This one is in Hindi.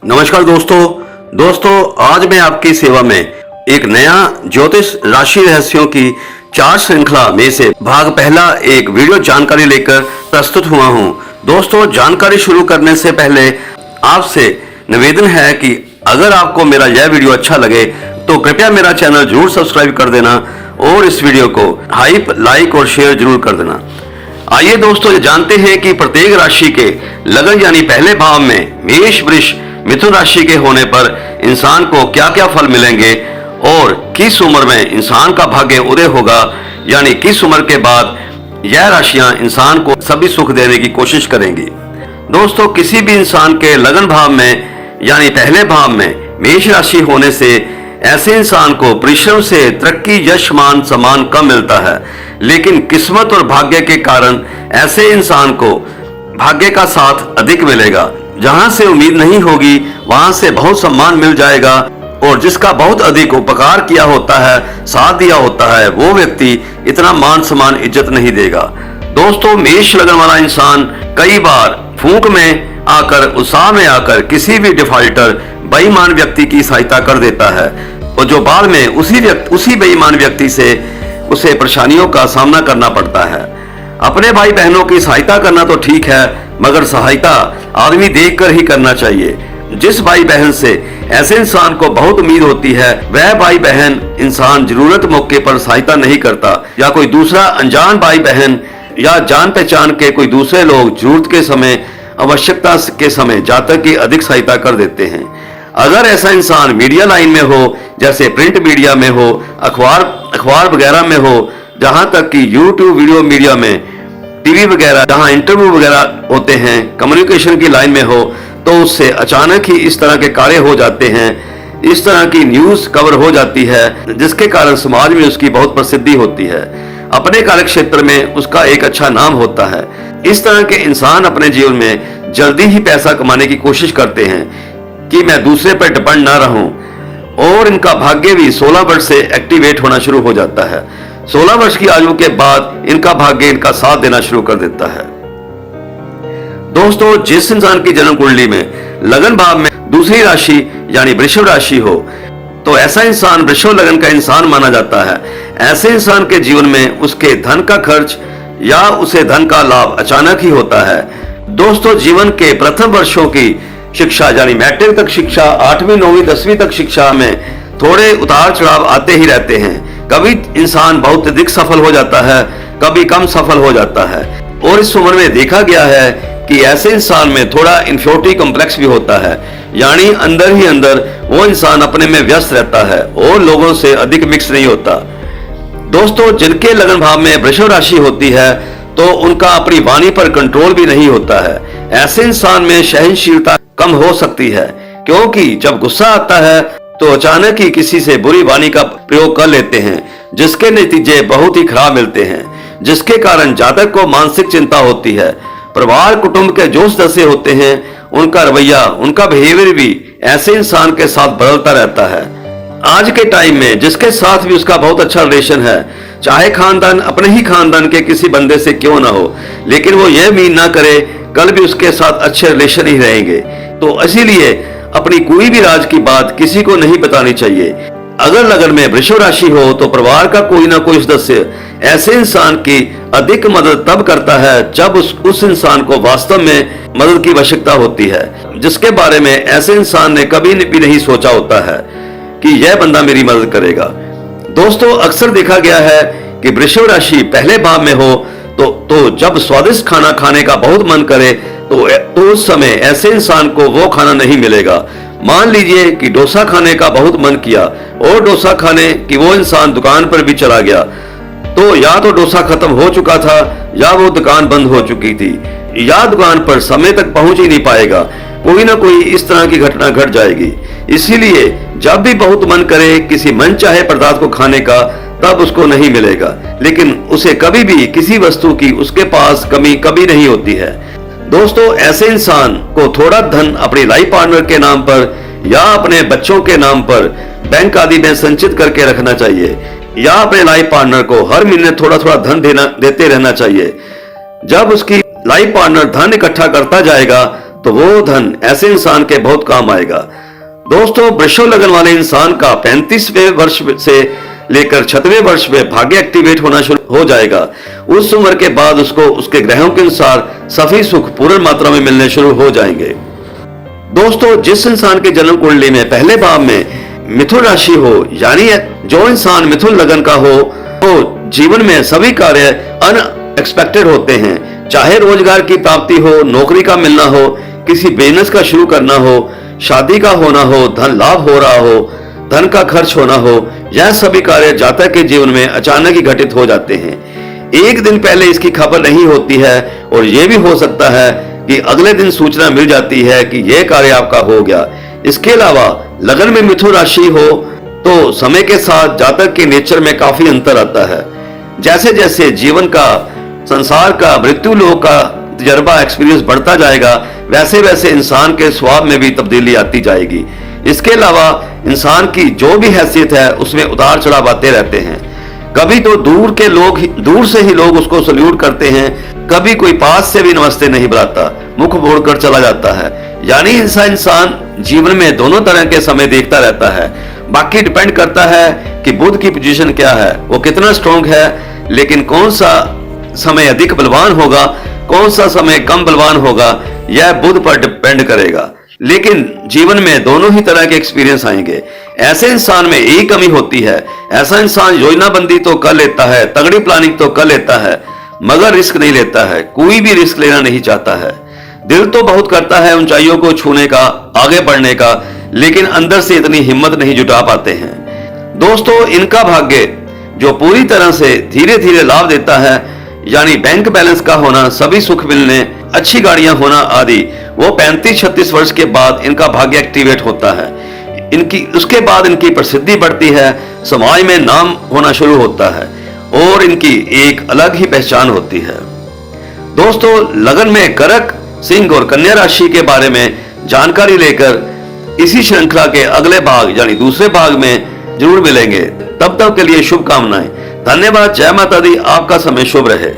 नमस्कार दोस्तों आज मैं आपकी सेवा में एक नया ज्योतिष राशि रहस्यों की 4 श्रृंखला में से भाग पहला एक वीडियो जानकारी लेकर प्रस्तुत हुआ हूं। दोस्तों, जानकारी शुरू करने से पहले आपसे निवेदन है कि अगर आपको मेरा यह वीडियो अच्छा लगे तो कृपया मेरा चैनल जरूर सब्सक्राइब कर देना और इस वीडियो को हाइप, लाइक और शेयर जरूर कर देना। आइए दोस्तों, जानते हैं कि प्रत्येक राशि के लगन यानी पहले भाव में मेष, वृष, मिथुन राशि के होने पर इंसान को क्या क्या फल मिलेंगे और किस उम्र में इंसान का भाग्य उदय होगा, यानी किस उम्र के बाद यह राशियां इंसान को सभी सुख देने की कोशिश करेंगी। दोस्तों, किसी भी इंसान के लगन भाव में यानी पहले भाव में मेष राशि होने से ऐसे इंसान को परिश्रम से तरक्की, यश, मान, सम्मान कम मिलता है, लेकिन किस्मत और भाग्य के कारण ऐसे इंसान को भाग्य का साथ अधिक मिलेगा। जहां से उम्मीद नहीं होगी वहां से बहुत सम्मान मिल जाएगा और जिसका बहुत अधिक उपकार किया होता है, साथ दिया होता है, वो व्यक्ति इतना मान सम्मान, इज्जत नहीं देगा। दोस्तों, मेष लगन वाला इंसान कई बार फूंक में आकर, उत्साह में आकर किसी भी डिफॉल्टर, बेईमान व्यक्ति की सहायता कर देता है और जो बाद में उसी बेईमान व्यक्ति से उसे परेशानियों का सामना करना पड़ता है। अपने भाई बहनों की सहायता करना तो ठीक है, मगर सहायता आदमी देखकर ही करना चाहिए। जिस भाई बहन से ऐसे इंसान को बहुत उम्मीद होती है, वह भाई बहन इंसान जरूरत मौके पर सहायता नहीं करता, या कोई दूसरा अनजान भाई बहन या जान पहचान के कोई दूसरे लोग जरूरत के समय, आवश्यकता के समय जातक की अधिक सहायता कर देते हैं। अगर ऐसा इंसान मीडिया लाइन में हो, जैसे प्रिंट मीडिया में हो, अखबार वगैरह में हो, जहां तक कि यूट्यूब वीडियो मीडिया में, टीवी वगैरह जहां इंटरव्यू वगैरह होते हैं, कम्युनिकेशन की लाइन में हो, तो उससे अचानक ही इस तरह के कार्य हो जाते हैं, इस तरह की न्यूज कवर हो जाती है, जिसके कारण समाज में उसकी बहुत प्रसिद्धि होती है, अपने कार्य क्षेत्र में उसका एक अच्छा नाम होता है। इस तरह के इंसान अपने जीवन में जल्दी ही पैसा कमाने की कोशिश करते हैं कि मैं दूसरे पर डिपेंड ना रहूं, और इनका भाग्य भी 16 वर्ष से एक्टिवेट होना शुरू हो जाता है। 16 वर्ष की आयु के बाद इनका भाग्य इनका साथ देना शुरू कर देता है। दोस्तों, जिस इंसान की जन्म कुंडली में लगन भाव में दूसरी राशि यानी वृषभ राशि हो, तो ऐसा इंसान वृषभ लगन का इंसान माना जाता है। ऐसे इंसान के जीवन में उसके धन का खर्च या उसे धन का लाभ अचानक ही होता है। दोस्तों, जीवन के प्रथम वर्षों की शिक्षा यानी मैट्रिक तक शिक्षा, 8वीं, 9वीं, 10वीं तक शिक्षा में थोड़े उतार चढ़ाव आते ही रहते हैं। कभी इंसान बहुत अधिक सफल हो जाता है, कभी कम सफल हो जाता है, और इस उम्र में देखा गया है कि ऐसे इंसान में थोड़ा इंफियोरिटी कॉम्प्लेक्स भी होता है, यानी अंदर ही अंदर वो इंसान अपने में व्यस्त रहता है और लोगों से अधिक मिक्स नहीं होता। दोस्तों, जिनके लगन भाव में वृषभ राशि होती है तो उनका अपनी वाणी पर कंट्रोल भी नहीं होता है। ऐसे इंसान में सहनशीलता कम हो सकती है, क्योंकि जब गुस्सा आता है तो अचानक ही किसी से बुरी वाणी का प्रयोग कर लेते हैं, जिसके नतीजे बहुत ही खराब मिलते हैं, जिसके कारण जातक को मानसिक चिंता होती है। परिवार, कुटुंब के जो सदस्य होते हैं, उनका रवैया, उनका बिहेवियर भी ऐसे इंसान के साथ बदलता रहता है। आज के टाइम में जिसके साथ भी उसका बहुत अच्छा रिलेशन है, चाहे खानदान, अपने ही खानदान के किसी बंदे से क्यों ना हो, लेकिन वो यह उम्मीद ना करे कल भी उसके साथ अच्छे रिलेशन ही रहेंगे। तो इसीलिए अपनी कोई भी राज की बात किसी को नहीं बतानी चाहिए। अगर लगन में वृषभ राशि हो तो परिवार का कोई ना कोई सदस्य ऐसे इंसान की अधिक मदद तब करता है जब उस इंसान को वास्तव में मदद की आवश्यकता होती है, जिसके बारे में ऐसे इंसान ने कभी भी नहीं सोचा होता है कि यह बंदा मेरी मदद करेगा। दोस्तों, अक्सर देखा गया है कि वृषभ राशि पहले भाव में हो तो जब स्वादिष्ट खाना खाने का बहुत मन करे तो उस समय ऐसे इंसान को वो खाना नहीं मिलेगा। मान लीजिए कि डोसा खाने का बहुत मन किया और डोसा खाने की वो इंसान दुकान पर भी चला गया, तो या तो डोसा खत्म हो चुका था या वो दुकान बंद हो चुकी थी, या दुकान पर समय तक पहुंच ही नहीं पाएगा। कोई ना कोई इस तरह की घटना घट जाएगी। इसीलिए जब भी बहुत मन करे किसी मनचाहे पदार्थ को खाने का, तब उसको नहीं मिलेगा, लेकिन उसे कभी भी किसी वस्तु की उसके पास कमी कभी नहीं होती है। दोस्तों, ऐसे इंसान को थोड़ा धन अपने लाइफ पार्टनर के नाम पर या अपने बच्चों के नाम पर बैंक आदि में संचित करके रखना चाहिए, या अपने लाइफ पार्टनर को हर महीने थोड़ा थोड़ा धन देते रहना चाहिए। जब उसकी लाइफ पार्टनर धन इकट्ठा करता जाएगा तो वो धन ऐसे इंसान के बहुत काम आएगा। दोस्तों, वृषभ लगन वाले इंसान का 35वें वर्ष से लेकर 36वें वर्ष में भाग्य एक्टिवेट होना शुरू हो जाएगा। उस उम्र के बाद उसको उसके ग्रहों के अनुसार सभी सुख पूर्ण मात्रा में मिलने शुरू हो जाएंगे। दोस्तों, जिस इंसान के जन्म कुंडली में पहले भाव में मिथुन राशि हो, यानी जो इंसान मिथुन लगन का हो, तो जीवन में सभी कार्य अनएक्सपेक्टेड होते हैं। चाहे रोजगार की प्राप्ति हो, नौकरी का मिलना हो, किसी बिजनेस का शुरू करना हो, शादी का होना हो, धन लाभ हो रहा हो, धन का खर्च होना हो, यह सभी कार्य जातक के जीवन में अचानक ही घटित हो जाते हैं। एक दिन पहले इसकी खबर नहीं होती है और यह भी हो सकता है कि अगले दिन सूचना मिल जाती है कि यह कार्य आपका हो गया। इसके अलावा लगन में मिथुन राशि हो तो समय के साथ जातक के नेचर में काफी अंतर आता है। जैसे जैसे जीवन का, संसार का, मृत्यु लोक का तजर्बा, एक्सपीरियंस बढ़ता जाएगा, वैसे वैसे इंसान के स्वभाव में भी तब्दीली आती जाएगी। इसके अलावा इंसान की जो भी हैसियत है उसमें उतार चढ़ाव आते रहते हैं। कभी तो दूर से ही लोग उसको सल्यूट करते हैं, कभी कोई पास से भी नमस्ते नहीं बुलाता, मुख मोड़कर चला जाता है। यानी ऐसा इंसान जीवन में दोनों तरह के समय देखता रहता है। बाकी डिपेंड करता है कि बुध की पोजीशन क्या है, वो कितना स्ट्रॉन्ग है, लेकिन कौन सा समय अधिक बलवान होगा, कौन सा समय कम बलवान होगा, यह बुध पर डिपेंड करेगा। लेकिन जीवन में दोनों ही तरह के एक्सपीरियंस आएंगे। ऐसे इंसान में एक कमी होती है, ऐसा इंसान योजनाबंदी तो कर लेता है, तगड़ी प्लानिंग तो कर लेता है, मगर रिस्क नहीं लेता है। कोई भी रिस्क लेना नहीं चाहता है। दिल तो बहुत करता है ऊंचाइयों को छूने का, आगे बढ़ने का, लेकिन अंदर से इतनी हिम्मत नहीं जुटा पाते हैं। दोस्तों, इनका भाग्य जो पूरी तरह से धीरे धीरे लाभ देता है, यानी बैंक बैलेंस का होना, सभी सुख मिलने, अच्छी गाड़ियां होना आदि, वो 35-36 वर्ष के बाद इनका भाग्य एक्टिवेट होता है। उसके बाद इनकी प्रसिद्धि बढ़ती है, समाज में नाम होना शुरू होता है और इनकी एक अलग ही पहचान होती है। दोस्तों, लगन में कर्क, सिंह और कन्या राशि के बारे में जानकारी लेकर इसी श्रृंखला के अगले भाग यानी दूसरे भाग में जरूर मिलेंगे। तब तक के लिए शुभकामनाएं। धन्यवाद। जय माता दी। आपका समय शुभ रहे।